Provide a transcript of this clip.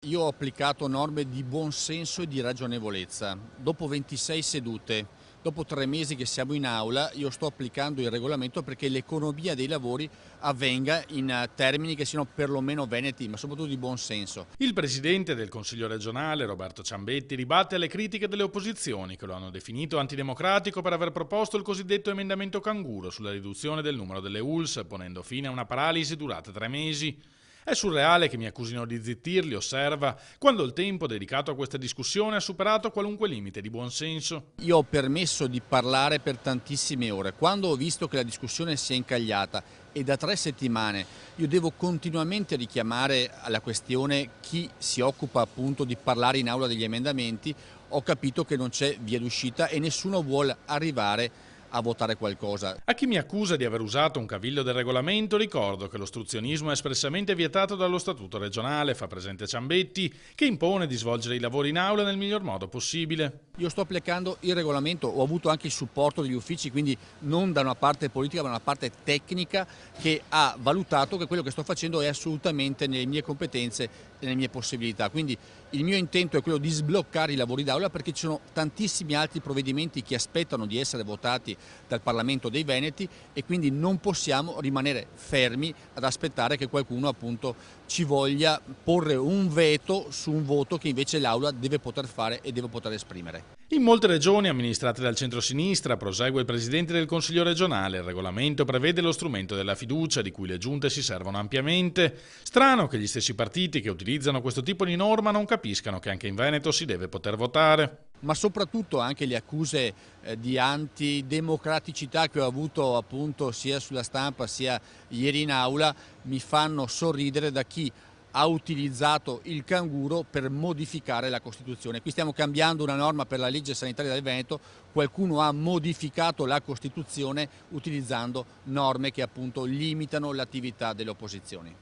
Io ho applicato norme di buon senso e di ragionevolezza. Dopo 26 sedute, dopo 3 mesi che siamo in aula, io sto applicando il regolamento perché l'economia dei lavori avvenga in termini che siano perlomeno veneti, ma soprattutto di buon senso. Il presidente del Consiglio regionale, Roberto Ciambetti, ribatte le critiche delle opposizioni che lo hanno definito antidemocratico per aver proposto il cosiddetto emendamento canguro sulla riduzione del numero delle ULS, ponendo fine a una paralisi durata 3 mesi. È surreale che mi accusino di zittirli, osserva, quando il tempo dedicato a questa discussione ha superato qualunque limite di buonsenso. Io ho permesso di parlare per tantissime ore. Quando ho visto che la discussione si è incagliata e da 3 settimane io devo continuamente richiamare alla questione chi si occupa appunto di parlare in aula degli emendamenti, ho capito che non c'è via d'uscita e nessuno vuole arrivare a votare qualcosa. A chi mi accusa di aver usato un cavillo del regolamento ricordo che l'ostruzionismo è espressamente vietato dallo Statuto regionale, fa presente Ciambetti, che impone di svolgere i lavori in aula nel miglior modo possibile. Io sto applicando il regolamento, ho avuto anche il supporto degli uffici, quindi non da una parte politica ma da una parte tecnica che ha valutato che quello che sto facendo è assolutamente nelle mie competenze e nelle mie possibilità. Quindi il mio intento è quello di sbloccare i lavori d'aula perché ci sono tantissimi altri provvedimenti che aspettano di essere votati dal Parlamento dei Veneti e quindi non possiamo rimanere fermi ad aspettare che qualcuno appunto ci voglia porre un veto su un voto che invece l'Aula deve poter fare e deve poter esprimere. In molte regioni amministrate dal centro-sinistra, prosegue il presidente del Consiglio regionale, il regolamento prevede lo strumento della fiducia di cui le giunte si servono ampiamente. Strano che gli stessi partiti che utilizzano questo tipo di norma non capiscano che anche in Veneto si deve poter votare. Ma soprattutto anche le accuse di antidemocraticità che ho avuto appunto sia sulla stampa sia ieri in aula mi fanno sorridere da chi ha utilizzato il canguro per modificare la Costituzione. Qui stiamo cambiando una norma per la legge sanitaria del Veneto, qualcuno ha modificato la Costituzione utilizzando norme che appunto limitano l'attività delle opposizioni.